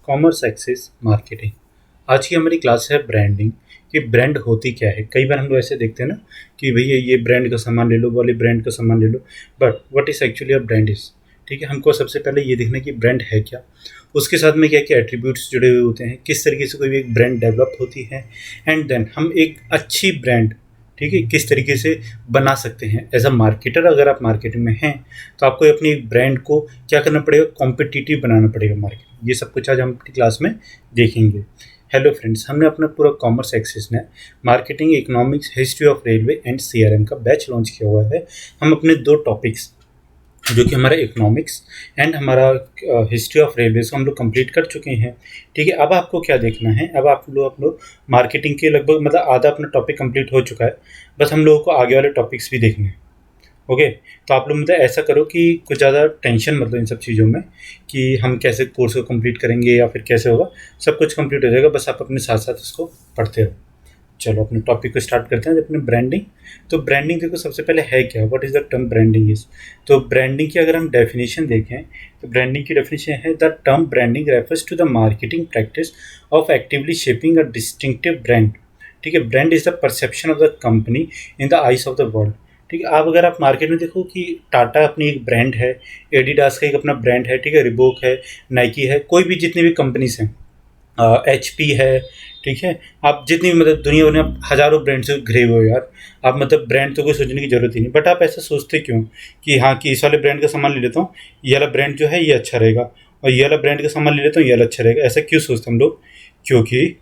Commerce access marketing. आज की हमारी क्लास है ब्रांडिंग, कि ब्रांड होती क्या है। कई बार हम लोग ऐसे देखते हैं ना कि भैया ये ब्रांड का सामान ले लो, वाले ब्रांड का सामान ले लो, but what is actually a brand is. ठीक है, हमको सबसे पहले ये देखना कि ब्रांड है क्या, उसके साथ में क्या क्या एट्रीब्यूट्स जुड़े हुए होते हैं, किस तरीके से कोई भी एक ब्रांड डेवलप होती है, एंड देन हम एक अच्छी ब्रांड, ठीक है, किस तरीके से बना सकते हैं। एज अ मार्केटर अगर आप मार्केटिंग में हैं तो आपको अपनी एक ब्रांड को क्या करना पड़ेगा, कॉम्पिटिटिव बनाना पड़ेगा मार्केट। ये सब कुछ आज हम अपनी क्लास में देखेंगे। हेलो फ्रेंड्स, हमने अपना पूरा कॉमर्स एक्सेस में marketing, economics, history of railway and CRM का बैच लॉन्च किया हुआ है। हम अपने दो टॉपिक्स जो कि हमारा इकोनॉमिक्स एंड हमारा हिस्ट्री ऑफ रेलवेज को हम लोग कंप्लीट कर चुके हैं। ठीक है, अब आपको क्या देखना है, अब आप लोग मार्केटिंग के लगभग मतलब आधा अपना टॉपिक कंप्लीट हो चुका है, बस हम लोगों को आगे वाले टॉपिक्स भी देखने हैं। ओके, तो आप लोग मतलब ऐसा करो कि कुछ ज़्यादा टेंशन मतलब इन सब चीज़ों में कि हम कैसे कोर्स को कंप्लीट करेंगे या फिर कैसे होगा, सब कुछ कंप्लीट हो जाएगा, बस आप अपने साथ साथ इसको पढ़ते रहो। चलो अपने टॉपिक को स्टार्ट करते हैं, अपने ब्रांडिंग। तो ब्रांडिंग देखो सबसे पहले है क्या, what is the term branding is. तो ब्रांडिंग की अगर हम डेफिनेशन देखें तो ब्रांडिंग की डेफिनेशन है, the term branding refers to the marketing practice of actively shaping a distinctive brand. ठीक है, brand is the perception of the company in the eyes of the world. ठीक है, आप अगर आप मार्केट में देखो कि टाटा अपनी एक ब्रांड है, एडिडास का एक अपना ब्रांड है, ठीक है, रिबोक है, नाइकी है, कोई भी जितनी भी कंपनीज हैं, HP है, ठीक है, आप जितनी भी मतलब दुनिया भर में आप हज़ारों ब्रांड से घिरे हुए हो यार। आप मतलब ब्रांड तो कोई सोचने की ज़रूरत ही नहीं, बट आप ऐसा सोचते क्यों कि हाँ कि इस वाले ब्रांड का सामान ले लेता हूँ, ये वाला ब्रांड जो है ये अच्छा रहेगा, और ये वाला ब्रांड का सामान ले लेता हूँ ये वाला अच्छा रहेगा। ऐसा क्यों सोचते हम लोग, क्योंकि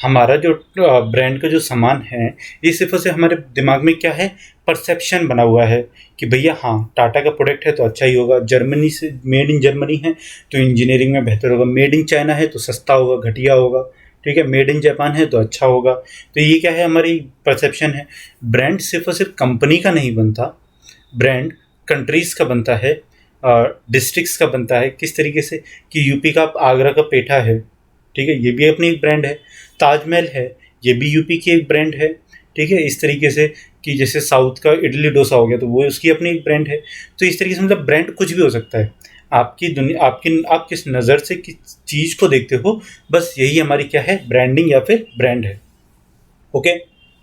हमारा जो ब्रांड का जो सामान है ये सिर्फ और सिर्फ हमारे दिमाग में क्या है, परसेप्शन बना हुआ है कि भैया हाँ टाटा का प्रोडक्ट है तो अच्छा ही होगा, जर्मनी से मेड इन जर्मनी है तो इंजीनियरिंग में बेहतर होगा, मेड इन चाइना है तो सस्ता होगा, घटिया होगा, ठीक है, मेड इन जापान है तो अच्छा होगा। तो ये क्या है, हमारी परसेप्शन है। ब्रांड सिर्फ और सिर्फ कंपनी का नहीं बनता, ब्रांड कंट्रीज़ का बनता है, डिस्ट्रिक्ट्स का बनता है। किस तरीके से कि यूपी का आगरा का पेठा है, ठीक है, ये भी अपनी एक ब्रांड है। ताजमहल है, ये भी यूपी की एक ब्रांड है। ठीक है, इस तरीके से कि जैसे साउथ का इडली डोसा हो गया तो वो उसकी अपनी एक ब्रांड है। तो इस तरीके से मतलब ब्रांड कुछ भी हो सकता है। आपकी दुनिया आप किस नज़र से किस चीज़ को देखते हो, बस यही हमारी क्या है, ब्रांडिंग या फिर ब्रांड है। ओके,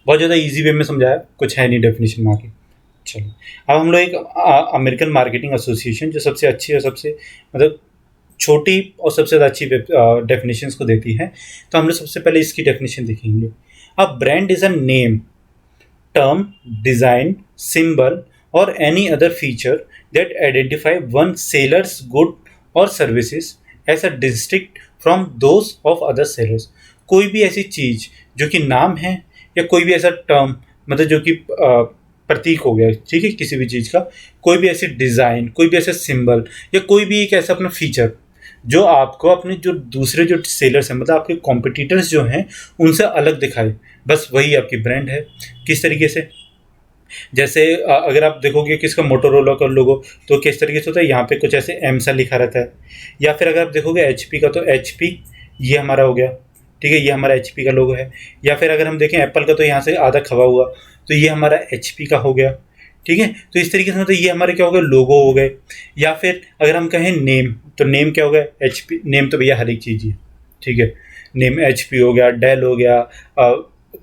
बहुत ज़्यादा इजी वे में समझाया, कुछ है नहीं डेफिनेशन में आगे। चलो अब हम लोग एक अमेरिकन मार्केटिंग एसोसिएशन जो सबसे अच्छी और सबसे मतलब छोटी और सबसे ज़्यादा अच्छी डेफिनेशंस को देती है, तो हम लोग सबसे पहले इसकी डेफिनेशन देखेंगे। A brand is a name, term, design, symbol और any other feature that identify one sellers good और services as a distinct from those of other sellers. कोई भी ऐसी चीज़ जो कि नाम है, या कोई भी ऐसा टर्म मतलब जो कि प्रतीक हो गया, ठीक है, किसी भी चीज़ का, कोई भी ऐसी डिज़ाइन, कोई भी ऐसा सिंबल, या कोई भी एक ऐसा अपना फीचर जो आपको अपने जो दूसरे जो सेलर्स हैं मतलब आपके कॉम्पिटिटर्स जो हैं उनसे अलग दिखाए, बस वही आपकी ब्रांड है। किस तरीके से, जैसे अगर आप देखोगे किसका मोटोरोला का लोगो तो किस तरीके से होता है, यहाँ पे कुछ ऐसे एम सा लिखा रहता है। या फिर अगर आप देखोगे HP का तो HP ये हमारा हो गया, ठीक है, ये हमारा HP का लोगो है। या फिर अगर हम देखें एप्पल का तो यहाँ से आधा खवा हुआ, तो ये हमारा HP का हो गया, ठीक है। तो इस तरीके से मतलब ये हमारे क्या हो गए, लोगो हो गए। या फिर अगर हम कहें नेम, तो नेम क्या हो गया, HP। नेम तो भैया हर एक चीज़ ही है, ठीक है, नेम HP हो गया, डेल हो गया,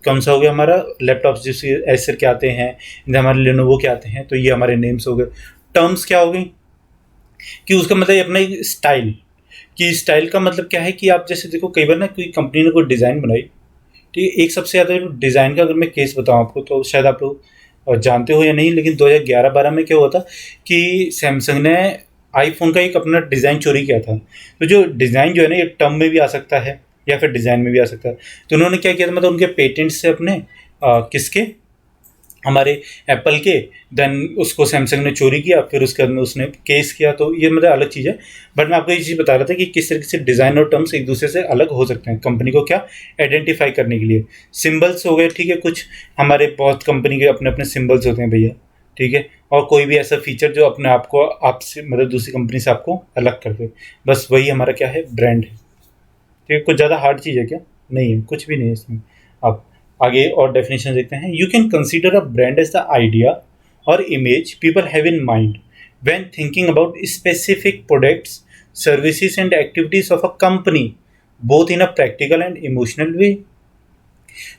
कौन सा हो गया हमारा लैपटॉप जिसके एसर के आते हैं, हमारे लेनोवो के आते हैं, तो ये हमारे नेम्स हो गए। टर्म्स क्या हो गई कि उसका मतलब अपना एक स्टाइल, कि स्टाइल का मतलब क्या है कि आप जैसे देखो कई बार ना कोई कंपनी ने कोई डिज़ाइन बनाई, ठीक है, एक सबसे ज़्यादा डिज़ाइन का अगर मैं केस बताऊँ आपको तो शायद आप लोग जानते हो या नहीं, लेकिन 2011-12 में क्या हुआ था कि सैमसंग ने आईफोन का एक अपना डिज़ाइन चोरी किया था। तो जो डिज़ाइन जो है ना ये टर्म में भी आ सकता है या फिर डिज़ाइन में भी आ सकता है। तो उन्होंने क्या किया था, मतलब उनके पेटेंट से अपने किसके, हमारे एप्पल के, देन उसको सैमसंग ने चोरी किया, फिर उसके बाद में उसने केस किया। तो ये मतलब अलग चीज़ है, बट मैं आपको ये चीज़ बता रहा था कि किस तरीके से डिज़ाइन और टर्म्स एक दूसरे से अलग हो सकते हैं कंपनी को क्या आइडेंटिफाई करने के लिए। सिंबल्स हो गए, ठीक है, कुछ हमारे बहुत कंपनी के अपने अपने सिंबल्स होते हैं भैया, ठीक है, और कोई भी ऐसा फीचर जो अपने आप को आपसे मतलब दूसरी कंपनी से आपको अलग कर दे, बस वही हमारा क्या है, ब्रांड है। ठीक है, कुछ ज़्यादा हार्ड चीज़ है क्या, नहीं है, कुछ भी नहीं है इसमें। अब आगे और डेफिनेशन देखते हैं। You can consider a brand as the idea और image people have in mind when thinking about specific products, services and activities of a company both in a practical and emotional way.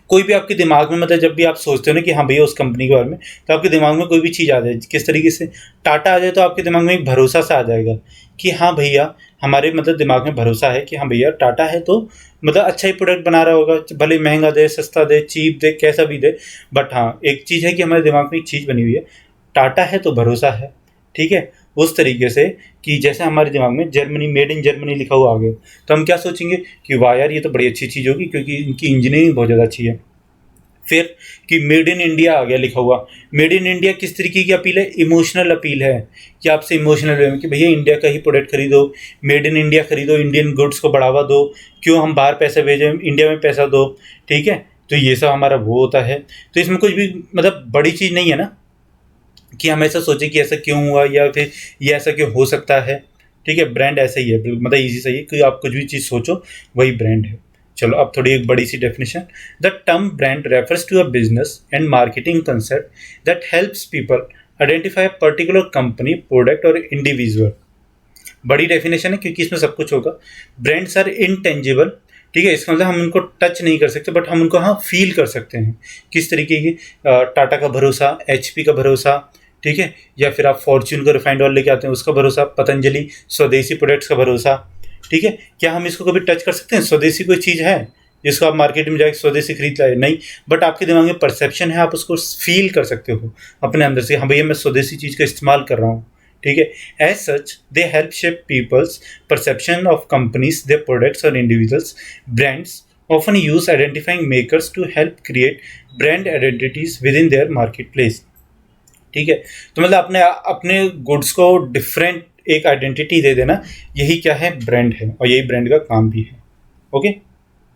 कोई भी आपके दिमाग में मतलब जब भी आप सोचते हो ना कि हाँ भैया उस कंपनी के बारे में, तो आपके दिमाग में कोई भी चीज़ आ जाए किस तरीके से, टाटा आ जाए तो आपके दिमाग में एक भरोसा सा आ जाएगा कि हाँ भैया हमारे मतलब दिमाग में भरोसा है कि हाँ भैया टाटा है तो मतलब अच्छा ही प्रोडक्ट बना रहा होगा, भले महंगा दे सस्ता दे चीप दे कैसा भी दे, बट हाँ एक चीज़ है कि हमारे दिमाग में एक चीज़ बनी हुई है, टाटा है तो भरोसा है। ठीक है, उस तरीके से कि जैसे हमारे दिमाग में जर्मनी, मेड इन जर्मनी लिखा हुआ आ गया, तो हम क्या सोचेंगे कि वाह यार ये तो बड़ी अच्छी चीज़ होगी क्योंकि इनकी इंजीनियरिंग बहुत ज़्यादा अच्छी है। फिर कि मेड इन इंडिया आ गया लिखा हुआ, मेड इन इंडिया किस तरीके की अपील है, इमोशनल अपील है कि आपसे इमोशनल वे में कि भैया इंडिया का ही प्रोडक्ट खरीदो, मेड इन इंडिया खरीदो, इंडियन गुड्स को बढ़ावा दो, क्यों हम बाहर पैसे भेजें, इंडिया में पैसा दो। ठीक है, तो ये सब हमारा वो होता है। तो इसमें कुछ भी मतलब बड़ी चीज़ नहीं है ना कि हम ऐसा सोचें कि ऐसा क्यों हुआ या फिर ये ऐसा क्यों हो सकता है। ठीक है, ब्रांड ऐसा ही है, मतलब ईजी सही है कि आप कुछ भी चीज़ सोचो वही ब्रांड है। चलो अब थोड़ी एक बड़ी सी definition, the term brand refers to a business and marketing concept that helps people identify a particular company, product और इंडिविजुअल। बड़ी डेफिनेशन है क्योंकि इसमें सब कुछ होगा। ब्रांड्स आर इनटेंजिबल, ठीक है, इसका मतलब हम उनको टच नहीं कर सकते बट हम उनको हाँ फील कर सकते हैं। किस तरीके की, टाटा का भरोसा, एचपी का भरोसा, ठीक है, या फिर आप फॉर्च्यून का रिफाइंड ऑयल लेके आते हैं उसका भरोसा, पतंजलि स्वदेशी प्रोडक्ट्स का भरोसा। ठीक है, क्या हम इसको कभी टच कर सकते हैं? स्वदेशी कोई चीज़ है जिसको आप मार्केट में जाके स्वदेशी खरीद लाए? नहीं, बट आपके दिमाग में परसेप्शन है, आप उसको फील कर सकते हो अपने अंदर से, हाँ भैया मैं स्वदेशी चीज़ का इस्तेमाल कर रहा हूँ। ठीक है, as such they help shape people's perception of companies, their products और individuals. Brands often use identifying makers to help create brand identities within their marketplace। ठीक है, तो मतलब अपने अपने गुड्स को डिफरेंट एक आइडेंटिटी दे देना, यही क्या है, ब्रांड है, और यही ब्रांड का काम भी है। ओके,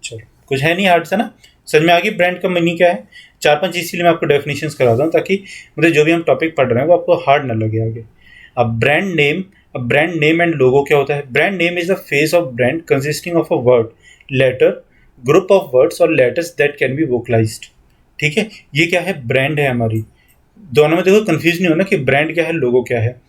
चलो कुछ है नहीं हार्ड सा ना, समझ में आ गई ब्रांड का मीनिंग क्या है। 4-5 इसीलिए मैं आपको डेफिनेशंस कराता हूँ ताकि मतलब जो भी हम टॉपिक पढ़ रहे हैं वो आपको हार्ड ना लगे आगे। अब ब्रांड नेम एंड लोगो क्या होता है? Brand name is the face of brand consisting of a word, letter, group of words और letters that can be vocalised. ठीक है, ये क्या है, ब्रांड है हमारी। दोनों में देखो कंफ्यूज नहीं होना कि ब्रांड क्या है, लोगो क्या है।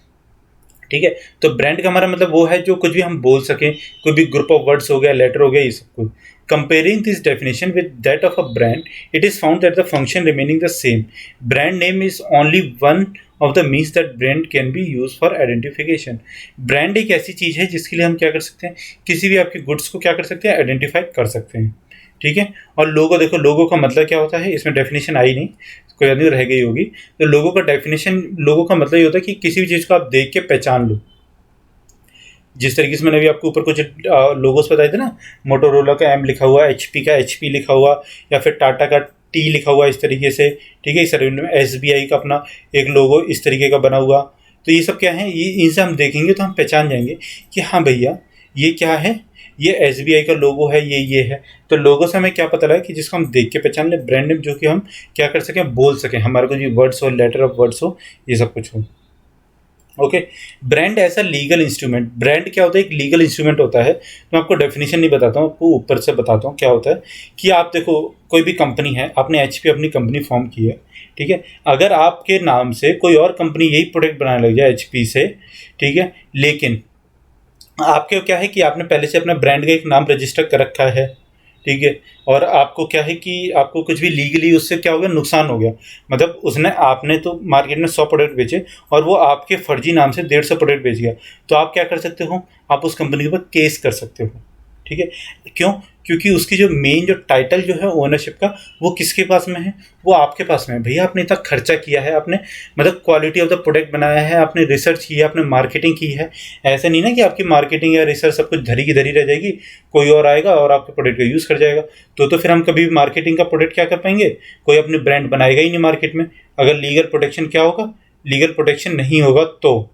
ठीक है, तो ब्रांड का हमारा मतलब वो है जो कुछ भी हम बोल सकें, कोई भी ग्रुप ऑफ वर्ड्स हो गया, लेटर हो गया, ये सब कुछ। Comparing this definition with that of a brand, it is found that the function remaining the same. Brand name is only one of the means that brand can be use for identification. Brand एक ऐसी चीज़ है जिसके लिए हम क्या कर सकते हैं, किसी भी आपके गुड्स को क्या कर सकते हैं, आइडेंटिफाई कर सकते हैं। ठीक है, और लोगो देखो, लोगो का मतलब क्या होता है, इसमें डेफिनेशन आई नहीं, कोई आदमी रह गई होगी। तो लोगो का डेफिनेशन, लोगो का मतलब ये होता है कि किसी भी चीज़ को आप देख के पहचान लो। जिस तरीके से मैंने अभी आपको ऊपर कुछ लोगोस बताए थे ना, मोटोरोला का एम लिखा हुआ, एचपी का एचपी लिखा हुआ, या फिर टाटा का टी लिखा हुआ इस तरीके से। ठीक है, इस तरह में एसबीआई का अपना एक लोगो इस तरीके का बना हुआ। तो ये सब क्या है, ये इनसे हम देखेंगे तो हम पहचान जाएंगे कि हाँ भैया ये क्या है, ये एसबीआई का लोगो है, ये है। तो लोगो से हमें क्या पता लगा कि जिसको हम देख के पहचान ले, ब्रांड नेम जो कि हम क्या कर सकें, बोल सकें, हमारे को जो वर्ड्स हो, लेटर ऑफ वर्ड्स हो, ये सब कुछ हो। ओके, ब्रांड ऐसा लीगल इंस्ट्रूमेंट, ब्रांड क्या होता है, एक लीगल इंस्ट्रूमेंट होता है। मैं आपको डेफिनेशन नहीं बताता हूँ, आपको ऊपर से बताता हूँ क्या होता है। कि आप देखो कोई भी कंपनी है, आपने एचपी अपनी कंपनी फॉर्म की है, ठीक है, अगर आपके नाम से कोई और कंपनी यही प्रोडक्ट बनाने लग जाए एचपी से, ठीक है, लेकिन आपके क्या है कि आपने पहले से अपना ब्रांड का एक नाम रजिस्टर कर रखा है, ठीक है, और आपको क्या है कि आपको कुछ भी लीगली उससे क्या हो गया, नुकसान हो गया। मतलब उसने, आपने तो मार्केट में 100 प्रोडक्ट बेचे और वो आपके फर्जी नाम से 150 प्रोडक्ट बेच गया, तो आप क्या कर सकते हो, आप उस कंपनी के ऊपर केस कर सकते हो। ठीक है, क्यों? क्योंकि उसकी जो मेन जो टाइटल जो है ओनरशिप का, वो किसके पास में है, वो आपके पास में है। भैया आपने इतना खर्चा किया है, आपने मतलब क्वालिटी ऑफ द प्रोडक्ट बनाया है, आपने रिसर्च की है, आपने मार्केटिंग की है। ऐसा नहीं ना कि आपकी मार्केटिंग या रिसर्च सब कुछ धरी की धरी रह जाएगी, कोई और आएगा और आपके प्रोडक्ट का यूज़ कर जाएगा। तो फिर हम कभी भी मार्केटिंग का प्रोडक्ट क्या कर पाएंगे, कोई अपनी ब्रांड बनाएगा ही नहीं मार्केट में। अगर लीगल प्रोटेक्शन क्या होगा, लीगल प्रोटेक्शन नहीं होगा तो।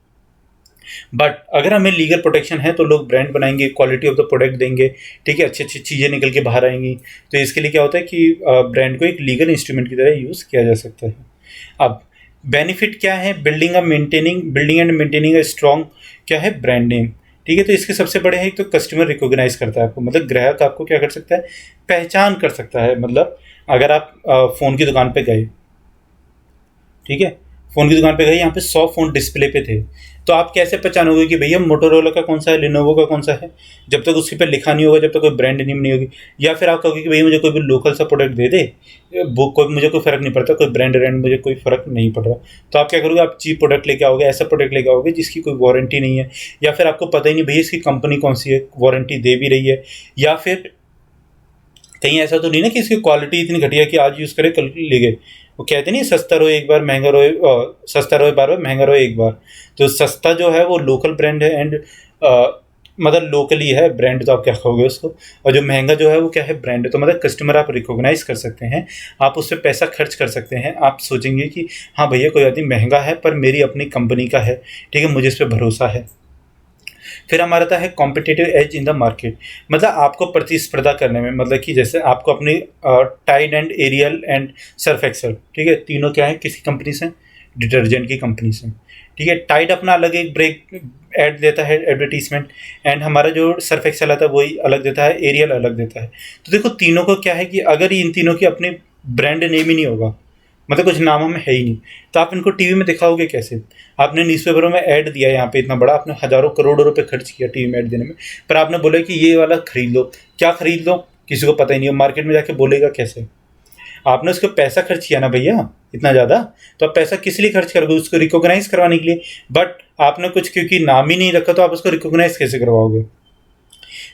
बट अगर हमें लीगल प्रोटेक्शन है तो लोग ब्रांड बनाएंगे, क्वालिटी ऑफ द प्रोडक्ट देंगे, ठीक है, अच्छी अच्छी चीज़ें निकल के बाहर आएंगी। तो इसके लिए क्या होता है कि ब्रांड को एक लीगल इंस्ट्रूमेंट की तरह यूज़ किया जा सकता है। अब बेनिफिट क्या है, building and maintaining a strong क्या है, ब्रांड नेम। ठीक है, तो इसके सबसे बड़े हैं, तो कस्टमर रिकॉग्नाइज करता है आपको, मतलब ग्राहक आपको क्या कर सकता है, पहचान कर सकता है। मतलब अगर आप फ़ोन की दुकान पे गए, ठीक है, फ़ोन की दुकान पे गए, यहाँ पे 100 फ़ोन डिस्प्ले पे थे, तो आप कैसे पहचानोगे कि भैया मोटोरोला का कौन सा है, लिनोवो का कौन सा है, जब तक उसके पे लिखा नहीं होगा, जब तक कोई ब्रांड नेम नहीं होगी। या फिर आप कहोगे कि भैया मुझे कोई भी लोकल सा प्रोडक्ट दे दे, वो कोई मुझे कोई फ़र्क नहीं पड़ता, कोई ब्रांड मुझे कोई फ़र्क नहीं पड़ रहा। तो आप क्या करोगे, आप चीप प्रोडक्ट लेके आओगे, ऐसा प्रोडक्ट लेके आओगे जिसकी कोई वारंटी नहीं है, या फिर आपको पता ही नहीं भैया इसकी कंपनी कौन सी है, वारंटी दे भी रही है, या फिर कहीं ऐसा तो नहीं ना कि इसकी क्वालिटी इतनी घटिया कि आज यूज़ करे कल ले गए। वो कहते नहीं सस्ता रहो एक बार महंगा रहो, सस्ता रहो बार बार महंगा रहो एक बार। तो सस्ता जो है वो लोकल ब्रांड है, एंड मतलब लोकली है ब्रांड, तो आप क्या कहोगे उसको। और जो महंगा जो है वो क्या है, ब्रांड है। तो मतलब कस्टमर आप रिकॉग्नाइज कर सकते हैं, आप उस पर पैसा खर्च कर सकते हैं। आप सोचेंगे कि हाँ भैया कोई बात नहीं, महंगा है पर मेरी अपनी कंपनी का है, ठीक है, मुझे इस पर भरोसा है। फिर हमारा आता है competitive edge in the market, मतलब आपको प्रतिस्पर्धा करने में, मतलब कि जैसे आपको अपनी Tide and Ariel and Surf Excel, ठीक है, तीनों क्या है, किसी कंपनी से, डिटर्जेंट की कंपनी से, ठीक है। टाइड अपना अलग एक ब्रेक ऐड देता है, एडवर्टीजमेंट, एंड हमारा जो सर्फ एक्सेल आता है वही अलग देता है, एरियल अलग देता है। तो देखो तीनों को क्या है कि अगर इन तीनों की अपने ब्रांड नेम ही नहीं होगा, मतलब कुछ नाम में है ही नहीं, तो आप इनको टीवी में दिखाओगे कैसे। आपने न्यूज़पेपरों में ऐड दिया यहाँ पे इतना बड़ा, आपने हज़ारों करोड़ों रुपए खर्च किया टीवी में ऐड देने में, पर आपने बोला कि ये वाला खरीद लो। क्या खरीद लो, किसी को पता ही नहीं है, मार्केट में जाके बोलेगा कैसे। आपने उसको पैसा खर्च किया ना भैया इतना ज़्यादा, तो आप पैसा किस लिए खर्च करोगे, उसको रिकॉग्नाइज करवाने के लिए। बट आपने कुछ क्योंकि नाम ही नहीं रखा, तो आप उसको रिकॉग्नाइज कैसे करवाओगे।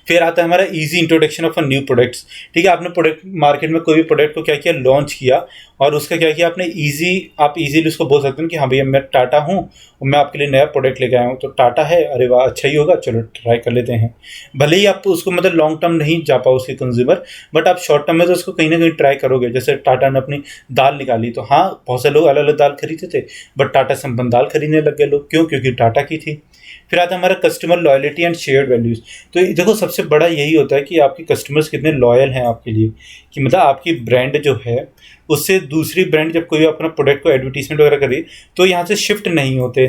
फिर आता है हमारा easy introduction of a new products, ठीक है। आपने प्रोडक्ट मार्केट में कोई भी प्रोडक्ट को क्या किया, लॉन्च किया, और उसका क्या किया आपने, आप इजीली उसको बोल सकते हैं कि हाँ भैया मैं टाटा हूँ और मैं आपके लिए नया प्रोडक्ट लेके आया हूँ। तो टाटा है, अरे वाह अच्छा ही होगा, चलो ट्राई कर लेते हैं। भले ही आप उसको मतलब लॉन्ग टर्म नहीं जा पाओ उसके कंज्यूमर, बट आप शॉर्ट टर्म में तो उसको कहीं ना कहीं ट्राई करोगे। जैसे टाटा ने अपनी दाल निकाली, तो हाँ बहुत से लोग अलग अलग दाल खरीदते थे, बट टाटा संपन्न दाल खरीदने लग गए लोग, क्यों, क्योंकि टाटा की थी। फिर आता है हमारा customer loyalty and shared values. तो देखो सबसे बड़ा यही होता है कि आपके कस्टमर्स कितने लॉयल हैं आपके लिए, कि मतलब आपकी ब्रांड जो है उससे दूसरी ब्रांड जब कोई अपना प्रोडक्ट को एडवर्टीजमेंट वगैरह करे तो यहाँ से शिफ्ट नहीं होते।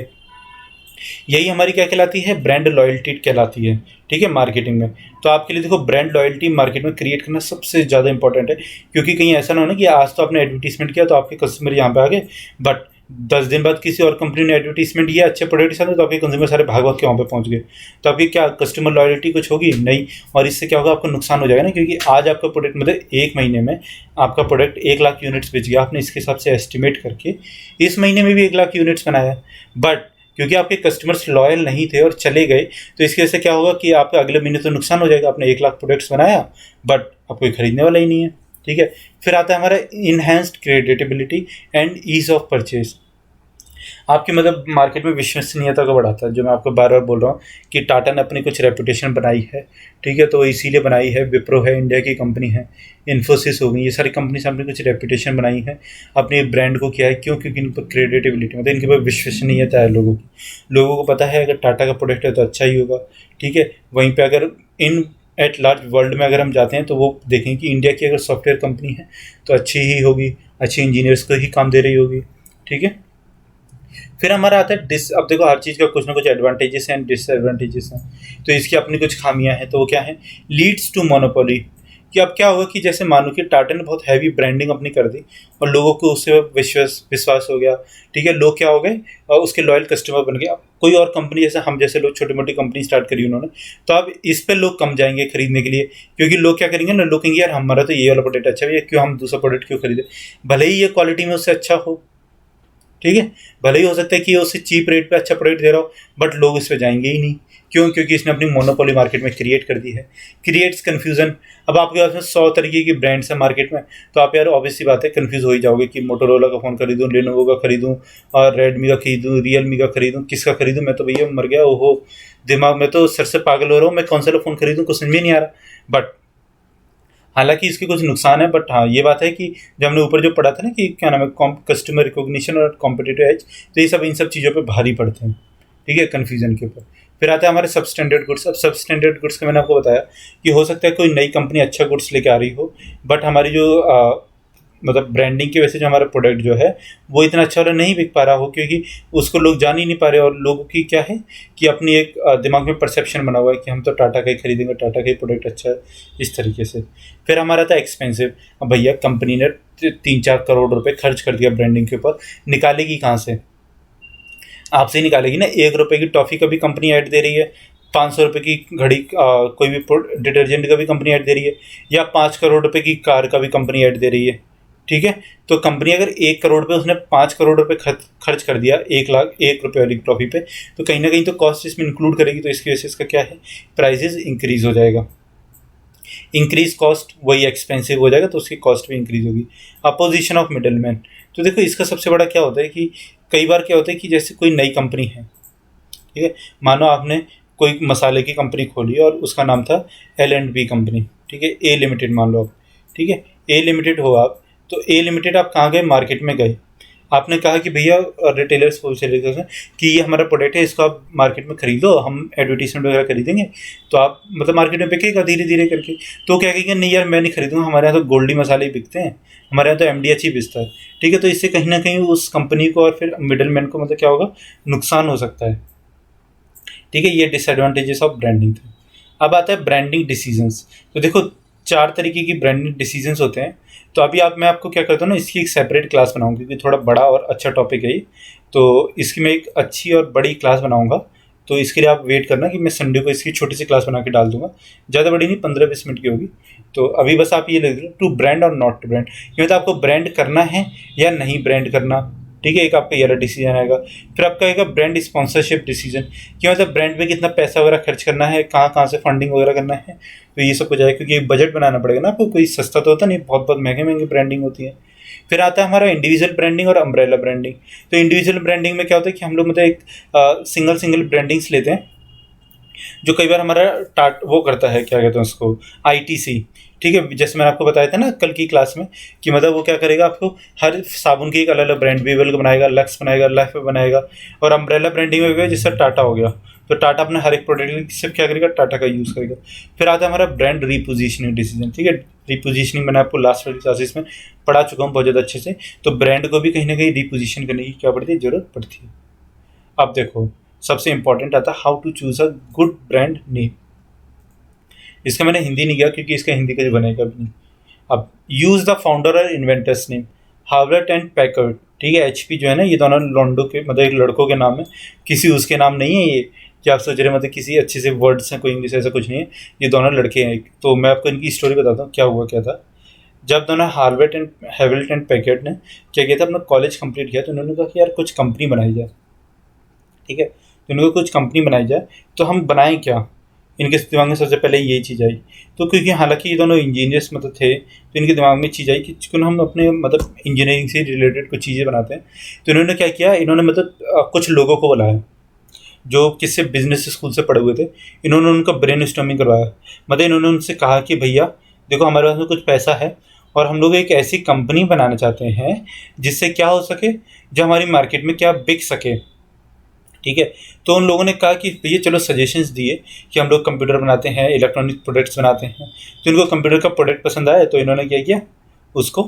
यही हमारी क्या कहलाती है, ब्रांड लॉयल्टी कहलाती है, ठीक है, मार्केटिंग में। तो आपके लिए देखो ब्रांड लॉयल्टी मार्केट में क्रिएट करना सबसे ज़्यादा इंपॉर्टेंट है, क्योंकि कहीं ऐसा ना हो ना कि आज तो आपने एडवर्टीजमेंट किया तो आपके कस्टमर यहाँ पे आ गए, बट 10 दिन बाद किसी और कंपनी ने एडवर्टीजमेंट किया अच्छे प्रोडक्ट के साथ, तो आपके कंज्यूमर सारे भाग भाग के वहाँ पे पहुँच गए। तो आपकी क्या कस्टमर लॉयल्टी कुछ होगी नहीं, और इससे क्या होगा, आपको नुकसान हो जाएगा ना, क्योंकि आज आपका प्रोडक्ट मतलब 1 महीने में आपका प्रोडक्ट 1 लाख यूनिट्स बेच गया, आपने इसके हिसाब से एस्टिमेट करके इस महीने में भी 1 लाख यूनिट्स बनाया, बट क्योंकि आपके कस्टमर्स लॉयल नहीं थे और चले गए, तो इसकी वजह से क्या होगा कि आपका अगले महीने तो नुकसान हो जाएगा। आपने 1 लाख प्रोडक्ट्स बनाया बट अब कोई खरीदने वाला ही नहीं है, ठीक है। फिर आता है हमारा enhanced credibility and ease of purchase. आपकी मतलब मार्केट में विश्वसनीयता को बढ़ाता है, जो मैं आपको बार बार बोल रहा हूँ कि टाटा ने अपनी कुछ रेपुटेशन बनाई है, ठीक है, तो इसीलिए बनाई है। विप्रो है, इंडिया की कंपनी है, इन्फोसिस हो गई, ये सारी कंपनी से अपनी कुछ रेपुटेशन बनाई है, अपने ब्रांड को किया है, क्यों, क्योंकि इन पर क्रेडिटेबिलिटी मतलब इनके पास विश्वसनीयता है लोगों की। लोगों को पता है अगर टाटा का प्रोडक्ट है तो अच्छा ही होगा, ठीक है। वहीं पर अगर इन एट लार्ज वर्ल्ड में अगर हम जाते हैं तो वो देखें कि इंडिया की अगर सॉफ्टवेयर कंपनी है तो अच्छी ही होगी, अच्छे इंजीनियर्स को ही काम दे रही होगी, ठीक है। फिर हमारा आता है अब देखो हर चीज़ का कुछ ना कुछ एडवांटेजेस हैं एंड डिसएडवांटेजेस हैं, तो इसकी अपनी कुछ खामियां हैं, तो वो क्या है, लीड्स टू मोनोपोली। कि अब क्या होगा कि जैसे मानो कि टाटा ने बहुत हैवी ब्रांडिंग अपनी कर दी और लोगों को उससे विश्वास हो गया, ठीक है, लोग क्या हो गए और उसके लॉयल कस्टमर बन गए। अब कोई और कंपनी जैसे हम जैसे लोग छोटी मोटी कंपनी स्टार्ट करी उन्होंने, तो अब इस पर लोग कम जाएंगे खरीदने के लिए, क्योंकि लोग क्या करेंगे ना, लोग कहेंगे यार हमारा तो ये वाला प्रोडक्ट अच्छा है, क्यों हम दूसरा प्रोडक्ट क्यों खरीदे, भले ही ये क्वालिटी में उससे अच्छा हो, ठीक है, भले ही हो सकता है कि उससे चीप रेट पे अच्छा प्रोडक्ट दे रहा हो, बट लोग इस पे जाएंगे ही नहीं, क्यों, क्योंकि इसने अपनी मोनोपोली मार्केट में क्रिएट कर दी है। Creates confusion. अब आपके पास में 100 तरीके की ब्रांड्स है मार्केट में, तो आप यार ऑब्वियसली बात है कन्फ्यूज हो ही जाओगे कि मोटोरोला का फ़ोन खरीदूँ, लेनोवो का खरीदूँ, और रेडमी का खरीदूँ, रियलमी का खरीदूँ, किसका खरीदूँ, मैं तो भैया मर गया, ओहो दिमाग में तो सर से पागल हो रहा हूँ, मैं कौन सा फ़ोन खरीदूँ कुछ समझ में नहीं आ रहा। बट हालांकि इसके कुछ नुकसान है, बट हाँ ये बात है कि जब हमने ऊपर जो पढ़ा था ना कि क्या नाम है, कस्टमर रिकॉग्निशन और कॉम्पिटिटिव एज, तो ये सब इन सब चीज़ों पे भारी पड़ते हैं, ठीक है, कन्फ्यूजन के ऊपर। फिर आता है हमारे सब स्टैंडर्ड गुड्स। अब सब स्टैंडर्ड गुड्स का मैंने आपको बताया कि हो सकता है कोई नई कंपनी अच्छा गुड्स लेके आ रही हो, बट हमारी जो मतलब ब्रांडिंग की वजह से जो हमारा प्रोडक्ट जो है वो इतना अच्छा वाला नहीं बिक पा रहा हो, क्योंकि उसको लोग जान ही नहीं पा रहे, और लोगों की क्या है कि अपनी एक दिमाग में परसेप्शन बना हुआ है कि हम तो टाटा का ही खरीदेंगे, टाटा का ही प्रोडक्ट अच्छा है, इस तरीके से। फिर हमारा था एक्सपेंसिव। अब भैया कंपनी ने 3-4 करोड़ रुपए खर्च कर दिया ब्रांडिंग के ऊपर, निकालेगी कहाँ से। आपसे निकालेगी ना। 1 रुपये की टॉफ़ी का भी कंपनी ऐड दे रही है, 500 रुपये की घड़ी कोई भी डिटर्जेंट का भी कंपनी ऐड दे रही है, या 5 करोड़ रुपये की कार का भी कंपनी ऐड दे रही है। ठीक है, तो कंपनी अगर 1 करोड़ पे उसने 5 करोड़ रुपये खर्च कर दिया 1 लाख 1 रुपये वाली ट्रॉफी पे, तो कहीं ना कहीं तो कॉस्ट इसमें इंक्लूड करेगी, तो इसकी वजह से इसका क्या है, प्राइजेज इंक्रीज हो जाएगा। इंक्रीज कॉस्ट वही एक्सपेंसिव हो जाएगा, तो उसकी कॉस्ट भी इंक्रीज होगी। अपोजिशन ऑफ मिडल मैन, तो देखो इसका सबसे बड़ा क्या होता है कि कई बार क्या होता है कि जैसे कोई नई कंपनी है, ठीक है, मानो आपने कोई मसाले की कंपनी खोली और उसका नाम था L&B कंपनी, ठीक है, ए लिमिटेड मान लो आप, ठीक है, ए लिमिटेड हो आप, तो ए लिमिटेड आप कहाँ गए, मार्केट में गए, आपने कहा कि भैया रिटेलर्स होलसेलर्स हैं कि ये हमारा प्रोडक्ट है, इसको आप मार्केट में खरीदो, हम एडवर्टीजमेंट वगैरह खरीदेंगे, तो आप मतलब मार्केट में बिकेगा धीरे धीरे करके। तो क्या कहेंगे, नहीं यार मैं नहीं खरीदूंगा, हमारे यहाँ तो गोल्डी मसाले ही बिकते हैं, हमारे यहाँ तो MDH ही बिकता है। ठीक है, तो इससे कहीं ना कहीं उस कंपनी को और फिर मिडल मैन को मतलब क्या होगा, नुकसान हो सकता है। ठीक है, ये डिसएडवांटेजेस ऑफ ब्रांडिंग थे। अब आता है ब्रांडिंग डिसीजंस। तो देखो 4 तरीके की ब्रांडिंग डिसीजंस होते हैं। तो अभी मैं आपको क्या करता हूँ ना, इसकी एक सेपरेट क्लास बनाऊंगा, क्योंकि थोड़ा बड़ा और अच्छा टॉपिक है ये, तो इसकी मैं एक अच्छी और बड़ी क्लास बनाऊंगा। तो इसके लिए आप वेट करना कि मैं संडे को इसकी छोटी सी क्लास बना के डाल दूंगा, ज़्यादा बड़ी नहीं, 15-20 मिनट की होगी। तो अभी बस आप ये लिख दो, टू ब्रांड और नॉट टू ब्रांड, ये मतलब आपको ब्रांड करना है या नहीं ब्रांड करना। ठीक है, एक आपका ये डिसीजन आएगा। फिर आपका आएगा ब्रांड स्पॉन्सरशिप डिसीजन, कि मतलब ब्रांड पे कितना पैसा वगैरह खर्च करना है, कहाँ कहाँ से फंडिंग वगैरह करना है, तो ये सब कुछ आएगा, क्योंकि बजट बनाना पड़ेगा ना आपको, कोई सस्ता तो होता नहीं, बहुत बहुत महंगे महंगे ब्रांडिंग होती है। फिर आता है हमारा इंडिविजुअल ब्रांडिंग और अम्ब्रेला ब्रांडिंग। तो इंडिविजुअल ब्रांडिंग में क्या होता है कि हम लोग मतलब एक सिंगल ब्रांडिंग्स लेते हैं, जो कई बार हमारा वो करता है, क्या कहते हैं उसको, ITC। ठीक है, जैसे मैंने आपको बताया था ना कल की क्लास में, कि मतलब वो क्या करेगा, आपको हर साबुन की एक अलग अलग ब्रांड, वीवल का बनाएगा, लक्स बनाएगा, लाइफ बनाएगा। और अम्ब्रेला ब्रांडिंग में भी जैसे टाटा हो गया, तो टाटा अपने हर एक प्रोडक्ट सिर्फ क्या करेगा, टाटा का यूज़ करेगा। फिर आता है हमारा ब्रांड रीपोजिशनिंग डिसीजन। ठीक है, रीपोजिशनिंग मैंने आपको लास्ट वाली क्लासेस में पढ़ा चुका हूँ बहुत ज़्यादा अच्छे से। तो ब्रांड को भी कहीं ना कहीं रीपोजिशन करने की क्या पड़ती है, जरूरत पड़ती है। अब देखो सबसे इंपॉर्टेंट आता है how to choose a good brand name. इसका मैंने हिंदी नहीं किया, क्योंकि इसका हिंदी का बनेगा भी नहीं। अब यूज द फाउंडर और inventors name, Harvard and Packard. ठीक है, HP जो है ना, ये दोनों लॉन्डो के मतलब एक लड़कों के नाम है, किसी उसके नाम नहीं है ये, कि आप सोच रहे मतलब किसी अच्छे से वर्ड्स हैं कोई इंग्लिश, ऐसा कुछ नहीं है, ये दोनों लड़के हैं। तो मैं आपको इनकी स्टोरी बताता हूँ क्या हुआ क्या था। जब दोनों हार्वर्ड एंड हैवल्ट एंड पैकर्ड ने क्या किया था, अपना कॉलेज कंप्लीट किया, तो उन्होंने कहा कि यार कुछ कंपनी बनाई जाए। ठीक है, तो इनको कुछ कंपनी बनाई जाए, तो हम बनाएं क्या, इनके दिमाग में सबसे पहले यही चीज़ आई। तो क्योंकि हालांकि ये दोनों इंजीनियर्स मतलब थे, तो इनके दिमाग में चीज़ आई कि क्यों हम अपने मतलब इंजीनियरिंग से रिलेटेड कुछ चीज़ें बनाते हैं। तो इन्होंने क्या किया, इन्होंने मतलब कुछ लोगों को बुलाया जो किससे बिजनेस स्कूल से पढ़े हुए थे। इन्होंने उनका ब्रेन स्टॉर्मिंग करवाया, मतलब इन्होंने उनसे कहा कि भैया देखो हमारे पास में कुछ पैसा है, और हम लोग एक ऐसी कंपनी बनाना चाहते हैं जिससे क्या हो सके, जो हमारी मार्केट में क्या बिक सके। ठीक है, तो उन लोगों ने कहा कि भैया चलो सजेशंस दिए कि हम लोग कंप्यूटर बनाते हैं, इलेक्ट्रॉनिक प्रोडक्ट्स बनाते हैं। तो इनको कंप्यूटर का प्रोडक्ट पसंद आया, तो इन्होंने क्या किया, उसको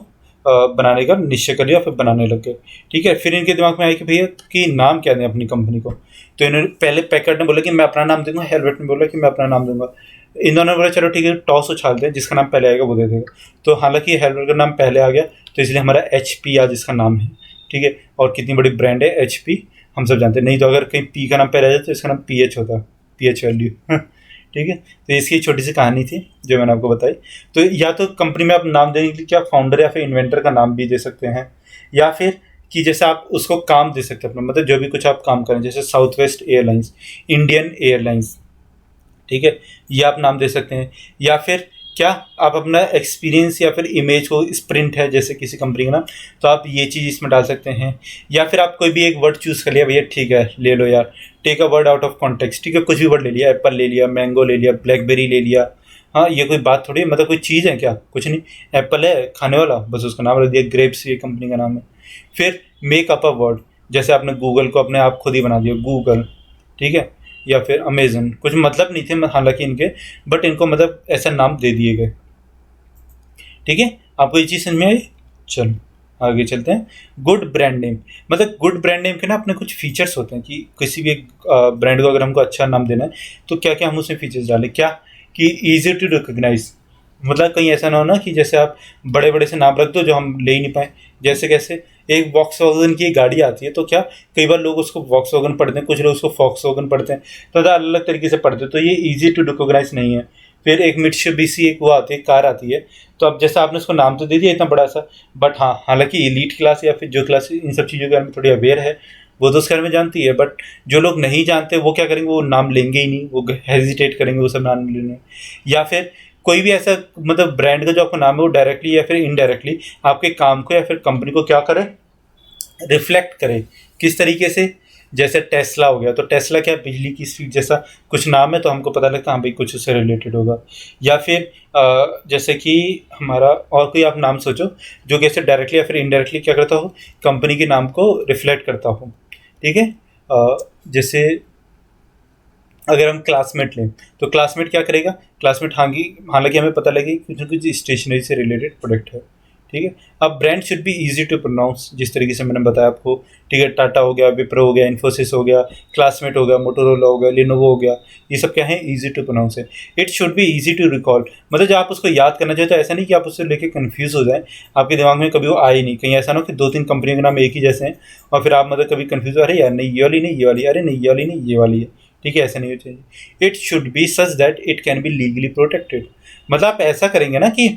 बनाने का निश्चय कर लिया, फिर बनाने लग गए। ठीक है, फिर इनके दिमाग में आया कि भैया कि नाम क्या दें अपनी कंपनी को। तो इन्होंने पहले पैकर्ड ने बोला कि मैं अपना नाम दूंगा, हेलवेट ने बोला कि मैं अपना नाम दूंगा। इन दोनों ने बोला चलो ठीक है, टॉस उछालते हैं, जिसका नाम पहले आएगा वो दे देगा। तो हालांकि हेलवेट का नाम पहले आ गया, तो इसलिए हमारा HP आज इसका नाम है। ठीक है, और कितनी बड़ी ब्रांड है HP, हम सब जानते हैं। नहीं तो अगर कहीं P का नाम पहले आ जाए तो इसका नाम PH होता, PH वैल्यू। ठीक है, तो इसकी छोटी सी कहानी थी जो मैंने आपको बताई। तो या तो कंपनी में आप नाम देने के लिए क्या फाउंडर या फिर इन्वेंटर का नाम भी दे सकते हैं, या फिर कि जैसे आप उसको काम दे सकते हैं अपना, मतलब जो भी कुछ आप काम करें, जैसे south west airlines, Indian airlines. ठीक है, ये आप नाम दे सकते हैं। या फिर क्या आप अपना एक्सपीरियंस या फिर इमेज को, स्प्रिंट है जैसे किसी कंपनी का नाम, तो आप ये चीज़ इसमें डाल सकते हैं। या फिर आप कोई भी एक वर्ड चूज़ कर लिया, भैया ठीक है ले लो यार, take a word out of context. ठीक है, कुछ भी वर्ड ले लिया, एप्पल ले लिया, मैंगो ले लिया, ब्लैकबेरी ले लिया। हाँ, ये कोई बात थोड़ी है, मतलब कोई चीज़ है क्या, कुछ नहीं, एप्पल है खाने वाला, बस उसका नाम रख दिया, ग्रेप्स ये कंपनी का नाम है। फिर मेक अप अ वर्ड, जैसे आपने गूगल को अपने आप खुद ही बना दिया, गूगल। ठीक है, या फिर अमेजन, कुछ मतलब नहीं थे हालांकि इनके, बट इनको मतलब ऐसा नाम दे दिए गए। ठीक है, आपको ये चीज़ समझ में आई। चलो आगे चलते हैं। गुड ब्रांड नेम, मतलब गुड ब्रांड नेम के ना अपने कुछ फीचर्स होते हैं, कि किसी भी एक ब्रांड को अगर हमको अच्छा नाम देना है, तो क्या क्या हम उसमें फीचर्स डालें। क्या कि ईजी टू रिकोगनाइज, मतलब कहीं ऐसा ना हो ना कि जैसे आप बड़े बड़े से नाम रख दो जो हम ले ही नहीं पाए। जैसे कैसे, एक वॉक्सवैगन की गाड़ी आती है, तो क्या कई बार लोग उसको वॉक्सवैगन पढ़ते हैं, कुछ लोग उसको फॉक्सवैगन पढ़ते हैं, तो अलग अलग तरीके से पढ़ते हैं, तो ये ईजी टू रिकॉग्नाइज नहीं है। फिर एक मित्सुबिशी एक वो आती है, कार आती है, तो अब जैसा आपने उसको नाम तो दे दिया इतना बड़ा सा, बट हाँ हालांकि एलीट क्लास या फिर जो क्लास इन सब चीज़ों के बारे में थोड़ी अवेयर है वो तो उसके बारे में जानती है, बट जो लोग नहीं जानते वो क्या करेंगे, वो नाम लेंगे ही नहीं, वो हेजिटेट करेंगे वो सब नाम लेने में। या फिर कोई भी ऐसा मतलब ब्रांड का जो आपका नाम है वो डायरेक्टली या फिर इनडायरेक्टली आपके काम को या फिर कंपनी को क्या करे, रिफ्लेक्ट करे। किस तरीके से, जैसे टेस्ला हो गया, तो टेस्ला क्या बिजली की स्पीड जैसा कुछ नाम है, तो हमको पता लगता है हाँ भाई कुछ उससे रिलेटेड होगा। या फिर जैसे कि हमारा और कोई आप नाम सोचो जो कैसे डायरेक्टली या फिर इनडायरेक्टली क्या करता हो, कंपनी के नाम को रिफ्लेक्ट करता हो। ठीक है, जैसे अगर हम क्लासमेट लें, तो क्लासमेट क्या करेगा, क्लासमेट हालांकि हमें पता लगे कुछ न कुछ स्टेशनरी से रिलेटेड प्रोडक्ट है। ठीक है, अब brand should be easy to pronounce, जिस तरीके से मैंने बताया आपको। ठीक है, टाटा हो गया, विप्रो हो गया, इन्फोसिस हो गया, क्लासमेट हो गया, मोटोरोला हो गया, लिनोवो हो गया, ये सब क्या है, इजी टू प्रोनाउंस है। It should be easy to recall, मतलब जब आप उसको याद करना चाहते हो, ऐसा नहीं कि आप उससे लेके कन्फ्यूज हो जाए, आपके दिमाग में कभी वो आए नहीं, कहीं ऐसा ना हो कि 2-3 कंपनियों के नाम एक ही जैसे हैं और फिर आप मतलब कभी कन्फ्यूज हो, अरे यार नहीं ये वाली नहीं ये वाली, अरे नहीं ये वाली नहीं ये वाली है। ठीक है, ऐसा नहीं हो चाहिए। It should B such that it can B legally protected, मतलब आप ऐसा करेंगे ना कि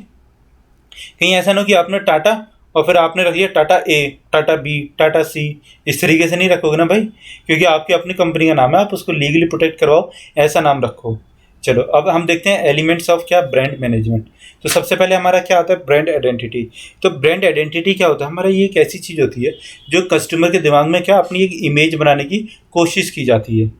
कहीं ऐसा ना हो कि आपने टाटा और फिर आपने रख लिया टाटा ए, टाटा बी, टाटा सी, इस तरीके से नहीं रखोगे ना भाई, क्योंकि आपकी अपनी कंपनी का नाम है, आप उसको लीगली प्रोटेक्ट करवाओ, ऐसा नाम रखो। चलो अब हम देखते हैं एलिमेंट्स ऑफ क्या, ब्रांड मैनेजमेंट। तो सबसे पहले हमारा क्या आता है, ब्रांड आइडेंटिटी। तो ब्रांड आइडेंटिटी क्या होता है हमारा, ये एक ऐसी चीज़ होती है जो कस्टमर के दिमाग में क्या अपनी एक इमेज बनाने की कोशिश की जाती है।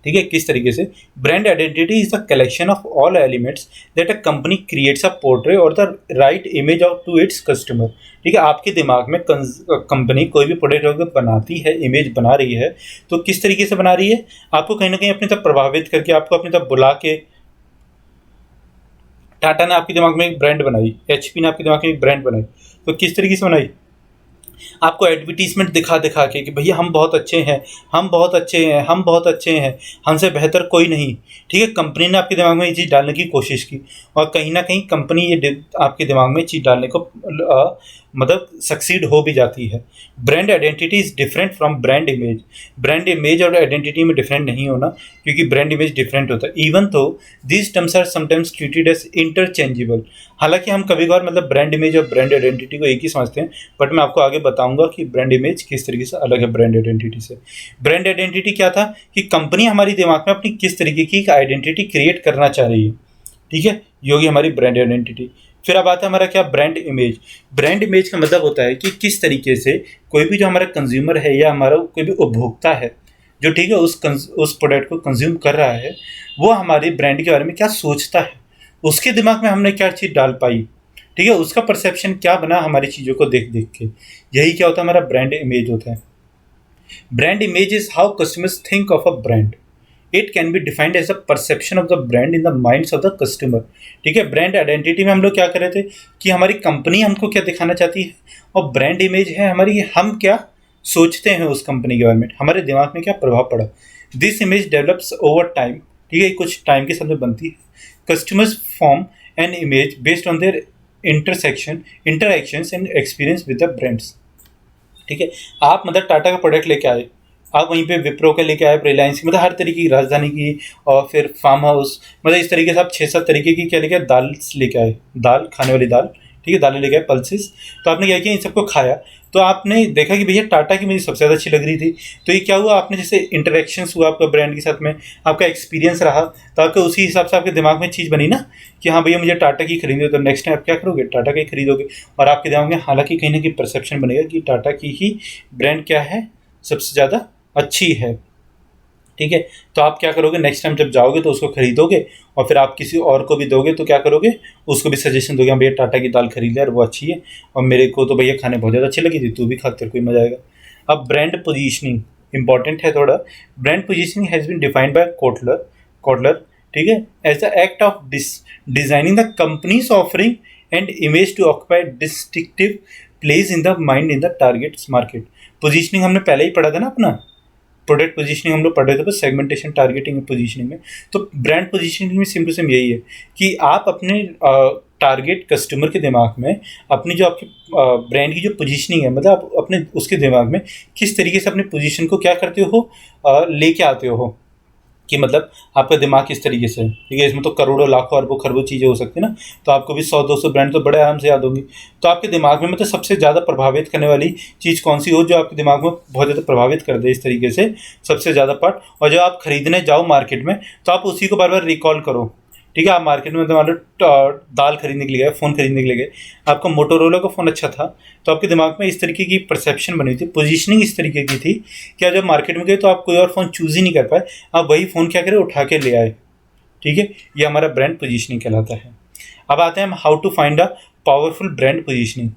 ठीक है, किस तरीके से, brand identity is the collection of all elements that a company creates a portray और the right image of to its customer. ठीक है, आपके दिमाग में कंपनी कोई भी प्रोडक्ट अगर बनाती है, इमेज बना रही है, तो किस तरीके से बना रही है, आपको कहीं ना कहीं अपनी तरफ प्रभावित करके, आपको अपनी तरफ बुला के। टाटा ने आपके दिमाग में एक ब्रांड बनाई, HP ने आपके दिमाग में एक ब्रांड बनाई, तो किस तरीके से बनाई, आपको एडवर्टीजमेंट दिखा दिखा के कि भैया हम बहुत अच्छे हैं, हम बहुत अच्छे हैं, हम बहुत अच्छे हैं, हमसे बेहतर कोई नहीं। ठीक है, कंपनी ने आपके दिमाग में ये चीज़ डालने की कोशिश की और कहीं ना कहीं कंपनी ये आपके दिमाग में चीज़ डालने को मतलब सक्सीड हो भी जाती है। Brand identity is different from brand image. Brand image और आइडेंटिटी में डिफरेंट नहीं होना, क्योंकि ब्रांड इमेज डिफरेंट होता है। Even though these terms are sometimes treated as interchangeable. हालांकि हम कभी कभार मतलब ब्रांड इमेज और ब्रांड आइडेंटिटी को एक ही समझते हैं, बट मैं आपको आगे बताऊंगा कि ब्रांड इमेज किस तरीके से अलग है ब्रांड आइडेंटिटी से। ब्रांड आइडेंटिटी क्या था कि कंपनी हमारी दिमाग में अपनी किस तरीके की आइडेंटिटी क्रिएट करना चाह रही है। ठीक है, ये होगी हमारी ब्रांड आइडेंटिटी। फिर अब आता है हमारा क्या, ब्रांड इमेज। ब्रांड इमेज का मतलब होता है कि किस तरीके से कोई भी जो हमारा कंज्यूमर है या हमारा कोई भी उपभोक्ता है जो ठीक है उस प्रोडक्ट को कंज्यूम कर रहा है, वो हमारे ब्रांड के बारे में क्या सोचता है, उसके दिमाग में हमने क्या चीज़ डाल पाई। ठीक है, उसका परसेप्शन क्या बना हमारी चीज़ों को देख देख के, यही क्या होता है हमारा ब्रांड इमेज होता है। Brand image is how customers think of a brand. It can be defined as the perception of the brand in the minds of the customer. ठीक है, ब्रांड आइडेंटिटी में हम लोग क्या कर रहे थे कि हमारी कंपनी हमको क्या दिखाना चाहती है, और ब्रांड इमेज है हमारी हम क्या सोचते हैं उस कंपनी के बारे में, हमारे दिमाग में क्या प्रभाव पड़ा। This image develops over time. ठीक है, कुछ टाइम के साथ में बनती है। Customers form an image based on their interactions and experience with the brands. ठीक है, आप मतलब टाटा का प्रोडक्ट लेके आए, आप वहीं पे विप्रो के लेके आए, रिलायंस की, मतलब हर तरीके की, राजधानी की, और फिर फार्म हाउस, मतलब इस तरीके से आप 6-7 तरीके की क्या लेके आए, दाल लेके आए, दाल खाने वाली दाल। ठीक है, दालें लेके आए, पल्सेस। तो आपने क्या किया, इन सबको खाया, तो आपने देखा कि भैया टाटा की मुझे सबसे ज़्यादा अच्छी लग रही थी। तो ये क्या हुआ, आपने जैसे इंटरेक्शंस हुआ आपका ब्रांड के साथ में, आपका एक्सपीरियंस रहा, तो आपके उसी हिसाब से आपके दिमाग में चीज़ बनी ना कि हाँ भैया मुझे टाटा की खरीदनी हो, तो नेक्स्ट टाइम आप क्या करोगे, टाटा का ही खरीदोगे। और आपके दिमाग में हालांकि कहीं ना कहीं परसेप्शन बनेगा कि टाटा की ही ब्रांड क्या है, सबसे ज़्यादा अच्छी है। ठीक है, तो आप क्या करोगे, नेक्स्ट टाइम जब जाओगे तो उसको खरीदोगे, और फिर आप किसी और को भी दोगे तो क्या करोगे, उसको भी सजेशन दोगे, भैया टाटा की दाल खरीद ले यार, वो अच्छी है, और मेरे को तो भैया खाने बहुत ज़्यादा अच्छी लगी थी, तू भी खा, तेरे को मज़ा आएगा। अब ब्रांड पोजीशनिंग इंपॉर्टेंट है थोड़ा। Brand positioning has been defined by Kotler. ठीक है, as the act of designing the company's offering and image to occupy distinctive place in the mind in the targets market. Positioning हमने पहले ही पढ़ा था ना, अपना प्रोडक्ट पोजीशनिंग हम लोग पढ़ रहे थे बस, सेगमेंटेशन, टारगेटिंग, पोजीशनिंग में। तो ब्रांड पोजीशनिंग में सिंपल सिम यही है कि आप अपने टारगेट कस्टमर के दिमाग में अपनी जो आपकी ब्रांड की जो पोजीशनिंग है, मतलब आप अपने उसके दिमाग में किस तरीके से अपने पोजीशन को क्या करते हो, लेके आते हो, कि मतलब आपका दिमाग किस तरीके से है। ठीक है, इसमें तो करोड़ों लाखों अरबों खरबों चीज़ें हो सकती है ना, तो आपको भी 100-200 ब्रांड तो बड़े आराम से याद होंगी। तो आपके दिमाग में मतलब सबसे ज़्यादा प्रभावित करने वाली चीज़ कौन सी हो, जो आपके दिमाग में बहुत ज़्यादा प्रभावित कर दे इस तरीके से, सबसे ज़्यादा पार्ट। और जब आप खरीदने जाओ मार्केट में तो आप उसी को बार बार रिकॉल करो। ठीक है, आप मार्केट में मान लो दाल खरीदने के लिए गए, फ़ोन खरीदने के लिए गए, आपको मोटोरोला का फ़ोन अच्छा था, तो आपके दिमाग में इस तरीके की परसेप्शन बनी थी, पोजीशनिंग इस तरीके की थी कि आप जब मार्केट में गए तो आप कोई और फ़ोन चूज़ ही नहीं कर पाए, आप वही फ़ोन क्या करें, उठा के ले आए। ठीक है, ये हमारा ब्रांड पोजीशनिंग कहलाता है। अब आते हैं हम how to find a powerful brand positioning.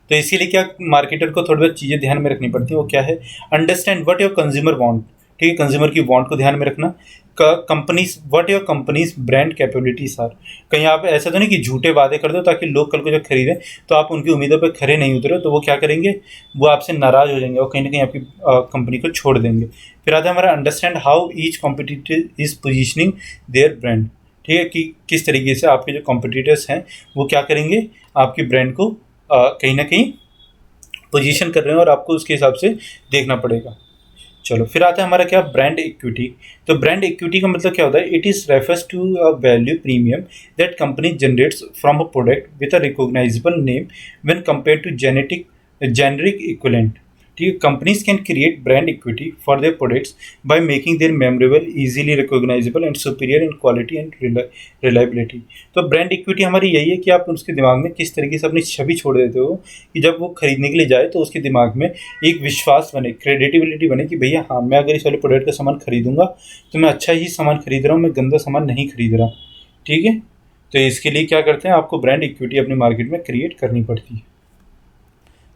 तो इसके लिए क्या मार्केटर को थोड़ी बहुत चीज़ें ध्यान में रखनी पड़ती है। वो क्या है, understand what your consumer want. ठीक है, कंज्यूमर की वांट को ध्यान में रखना। Companies, what your company's brand capabilities are. कहीं आप ऐसा तो नहीं कि झूठे वादे कर दो ताकि लोग कल को जब खरीदें तो आप उनकी उम्मीदों पर खरे नहीं उतरे, तो वो क्या करेंगे, वो आपसे नाराज़ हो जाएंगे और कहीं ना कहीं आपकी कंपनी को छोड़ देंगे। फिर आता है हमारा understand how each competitor is positioning their brand. ठीक है, कि किस तरीके से आपके जो कॉम्पिटिटर्स हैं वो क्या करेंगे, आपकी ब्रांड को कहीं ना कहीं पोजीशन कर रहे हैं और आपको उसके हिसाब से देखना पड़ेगा। चलो फिर आता है हमारा क्या, ब्रांड इक्विटी। तो ब्रांड इक्विटी का मतलब क्या होता है, it is refers to a value premium that company generates from a product with a recognisable name when compare to generic equivalent. ठीक है, companies can create brand equity for their products by making their memorable, easily recognisable and superior in quality and reliability. तो brand equity हमारी यही है कि आप उसके दिमाग में किस तरीके से अपनी छवि छोड़ देते हो कि जब वो खरीदने के लिए जाए तो उसके दिमाग में एक विश्वास बने, क्रेडिटिबिलिटी बने कि भैया हाँ, मैं अगर इस वाले प्रोडक्ट का सामान खरीदूंगा तो मैं अच्छा ही सामान खरीद रहा हूँ, मैं गंदा सामान नहीं खरीद रहा। ठीक है, तो इसके लिए क्या करते हैं, आपको ब्रांड इक्विटी अपने मार्केट में क्रिएट करनी पड़ती है।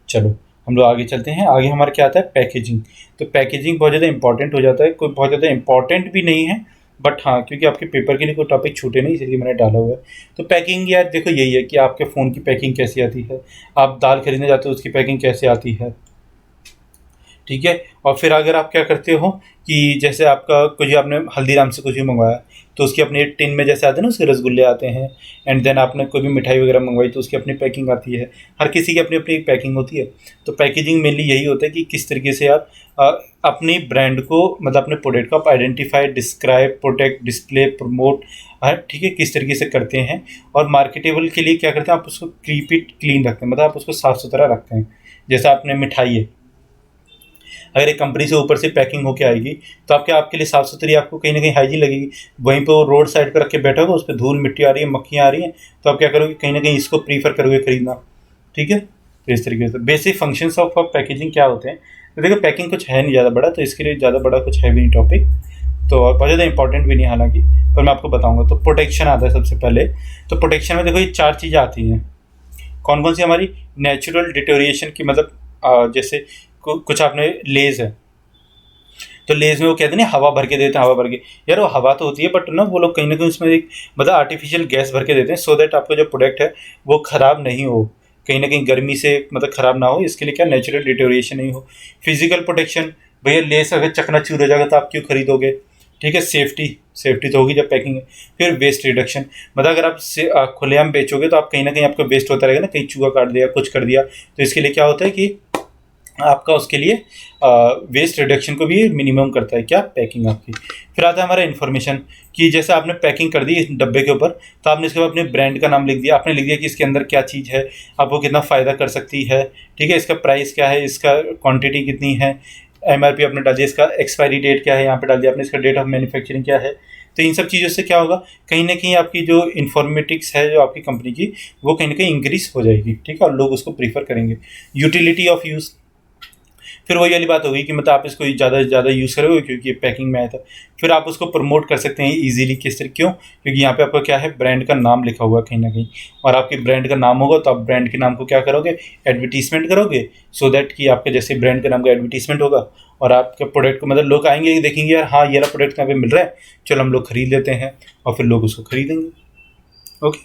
चलो हम लोग आगे चलते हैं। आगे हमारा क्या आता है, पैकेजिंग। तो पैकेजिंग बहुत ज़्यादा इंपॉर्टेंट हो जाता है, कोई बहुत ज़्यादा इंपॉर्टेंट भी नहीं है, बट हाँ क्योंकि आपके पेपर के लिए कोई टॉपिक छूटे नहीं इसलिए मैंने डाला हुआ है। तो पैकिंग यार देखो यही है कि आपके फ़ोन की पैकिंग कैसी आती है, आप दाल खरीदने जाते हो उसकी पैकिंग कैसे आती है। ठीक है, और फिर अगर आप क्या करते हो कि जैसे आपका कुछ आपने हल्दीराम से कुछ भी मंगवाया तो उसकी अपनी टिन में जैसे आते हैं ना, उसके रसगुल्ले आते हैं, एंड देन आपने कोई भी मिठाई वगैरह मंगवाई तो उसकी अपनी पैकिंग आती है। हर किसी की अपनी अपनी पैकिंग होती है। तो पैकेजिंग मेनली यही होता है कि किस तरीके से आप अपनी ब्रांड को, मतलब अपने प्रोडक्ट को आप identify, describe, protect, display, promote, ठीक है, किस तरीके से करते हैं। और मार्केटेबल के लिए क्या करते हैं, आप उसको कीप इट क्लीन रखते हैं, मतलब आप उसको साफ़ सुथरा रखते हैं। जैसे आपने मिठाई है, अगर एक कंपनी से ऊपर से पैकिंग होके आएगी तो आपके लिए साफ़ सुथरी, आपको कहीं ना कहीं हाइजीन लगेगी। वहीं पर वो रोड साइड पर रख के बैठा होगा, उस पर धूल मिट्टी आ रही है, मक्खियाँ आ रही हैं, तो आप क्या करोगे, कहीं ना कहीं इसको प्रीफर करोगे खरीदना। ठीक है, तो इस तरीके से बेसिक फंक्शंस ऑफ पैकेजिंग क्या होते हैं। तो देखो पैकिंग कुछ है नहीं ज़्यादा बड़ा, तो इसके लिए ज़्यादा बड़ा कुछ है भी नहीं टॉपिक, तो बहुत ज़्यादा इंपॉर्टेंट भी नहीं हालांकि, पर मैं आपको बताऊंगा। तो प्रोटेक्शन आता है सबसे पहले। तो प्रोटेक्शन में देखो ये 4 चीज़ें आती हैं। कौन कौन सी, हमारी नेचुरल डिटोरिएशन की, मतलब जैसे कुछ आपने लेज़ है तो लेज़ में वो कहते हैं ना हवा भर के देते हैं, हवा भर के, यार वो हवा तो होती है बट ना वो लोग कहीं ना कहीं उसमें एक मतलब आर्टिफिशियल गैस भर के देते हैं, सो दैट आपका जो प्रोडक्ट है वो ख़राब नहीं हो, कहीं ना कहीं गर्मी से मतलब ख़राब ना हो। इसके लिए क्या, नेचुरल डिटोरिएशन नहीं हो। फिजिकल प्रोटेक्शन, भैया लेस अगर चकनाचूर हो जाएगा तो आप क्यों खरीदोगे। ठीक है, सेफ्टी तो होगी जब पैकिंग है। फिर वेस्ट रिडक्शन, मतलब अगर आप खुलेआम बेचोगे तो आप कहीं ना कहीं आपका वेस्ट होता रहेगा ना, कहीं चूहा काट दिया, कुछ कर दिया, तो इसके लिए क्या होता है कि आपका उसके लिए वेस्ट रिडक्शन को भी मिनिमम करता है क्या, पैकिंग आपकी। फिर आता है हमारा इन्फॉर्मेशन, कि जैसे आपने पैकिंग कर दी इस डब्बे के ऊपर, तो आपने इसके बाद अपने ब्रांड का नाम लिख दिया, आपने लिख दिया कि इसके अंदर क्या चीज़ है, आपको कितना फ़ायदा कर सकती है। ठीक है, इसका प्राइस क्या है, इसका क्वांटिटी कितनी है, MRP आपने डाल दिया, इसका एक्सपायरी डेट क्या है यहाँ पे डाल दिया आपने, इसका डेट ऑफ मैन्युफैक्चरिंग क्या है। तो इन सब चीज़ों से क्या होगा, कहीं ना कहीं आपकी जो इन्फॉर्मेटिक्स है जो आपकी कंपनी की, वो कहीं ना कहीं इंक्रीज हो जाएगी। ठीक है, और लोग उसको प्रीफर करेंगे। यूटिलिटी ऑफ यूज़, फिर वही वाली बात होगी कि मतलब आप इसको ज़्यादा से ज़्यादा यूज़ करोगे क्योंकि ये पैकिंग में आया था। फिर आप उसको प्रमोट कर सकते हैं ईजिली, किस तरह, क्यों, क्योंकि यहाँ पे आपका क्या है, ब्रांड का नाम लिखा हुआ है कहीं ना कहीं, और आपके ब्रांड का नाम होगा तो आप ब्रांड के नाम को क्या करोगे, एडवर्टीजमेंट करोगे, सो दैट कि आपके जैसे ब्रांड के नाम का एडवर्टीजमेंट होगा और आपके प्रोडक्ट को मतलब लोग आएंगे देखेंगे यार हाँ ये वाला प्रोडक्ट यहाँ पे मिल रहा है, चलो हम लोग खरीद लेते हैं, और फिर लोग उसको खरीदेंगे। ओके,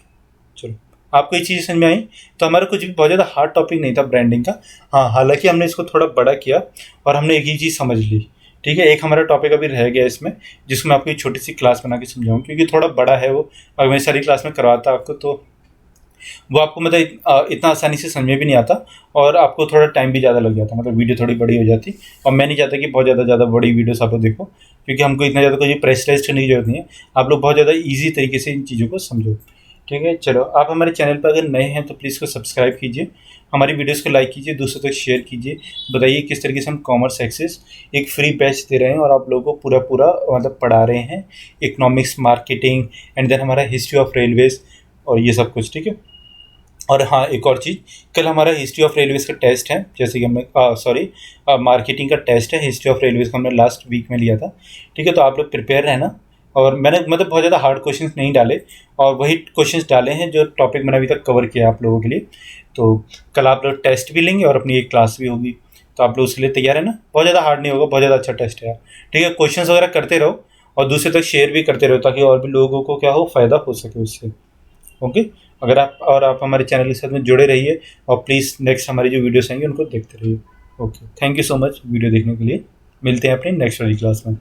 चलो आपको ये चीज़ समझ में आई। तो हमारा कुछ भी बहुत ज़्यादा हार्ड टॉपिक नहीं था ब्रांडिंग का। हाँ, हालांकि हमने इसको थोड़ा बड़ा किया और हमने एक ही चीज़ समझ ली ठीक है, एक हमारा टॉपिक अभी रह गया इसमें, जिसको मैं आपको एक छोटी सी क्लास बना के समझाऊँ, क्योंकि थोड़ा बड़ा है वो। अगर मैं सारी क्लास में करवाता आपको तो वो आपको मतलब इतना आसानी से समझ में भी नहीं आता, और आपको थोड़ा टाइम भी ज़्यादा लग जाता, मतलब वीडियो थोड़ी बड़ी हो जाती। और मैं नहीं चाहता कि बहुत ज़्यादा बड़ी वीडियोस आप लोग देखो, क्योंकि हमको इतना ज़्यादा कोई प्रेशराइज करने की जरूरत नहीं है। आप लोग बहुत ज़्यादा ईजी तरीके से इन चीज़ों को समझो। ठीक है, चलो, आप हमारे चैनल पर अगर नए हैं तो प्लीज़ को सब्सक्राइब कीजिए, हमारी वीडियोस को लाइक कीजिए, दूसरों तक शेयर कीजिए। बताइए किस तरीके से हम कॉमर्स एक्सेस एक फ्री बैच दे रहे हैं और आप लोगों को पूरा पूरा मतलब पढ़ा रहे हैं, इकोनॉमिक्स, मार्केटिंग, एंड देन हमारा हिस्ट्री ऑफ रेलवेज और ये सब कुछ। ठीक है, और हाँ, एक और चीज़, कल हमारा हिस्ट्री ऑफ रेलवेज़ का टेस्ट है, जैसे कि हमने मार्केटिंग का टेस्ट है, हिस्ट्री ऑफ रेलवेज़ का हमने लास्ट वीक में लिया था। ठीक है, तो आप लोग प्रिपेयर रहना। और मैंने मतलब बहुत ज़्यादा हार्ड क्वेश्चंस नहीं डाले, और वही क्वेश्चंस डाले हैं जो टॉपिक मैंने अभी तक कवर किया आप लोगों के लिए। तो कल आप लोग टेस्ट भी लेंगे और अपनी एक क्लास भी होगी, तो आप लोग उसके लिए तैयार है ना। बहुत ज़्यादा हार्ड नहीं होगा, बहुत ज़्यादा अच्छा टेस्ट है यार। ठीक है, क्वेश्चन वगैरह करते रहो और दूसरे तक शेयर भी करते रहो, ताकि और भी लोगों को क्या हो, फ़ायदा हो सके उससे। ओके, अगर आप हमारे चैनल के साथ में जुड़े रहिए, और प्लीज़ नेक्स्ट हमारी जो वीडियोस आएंगे उनको देखते रहिए। Okay, thank you so much video देखने के लिए। मिलते हैं अपनी नेक्स्ट वाली क्लास में।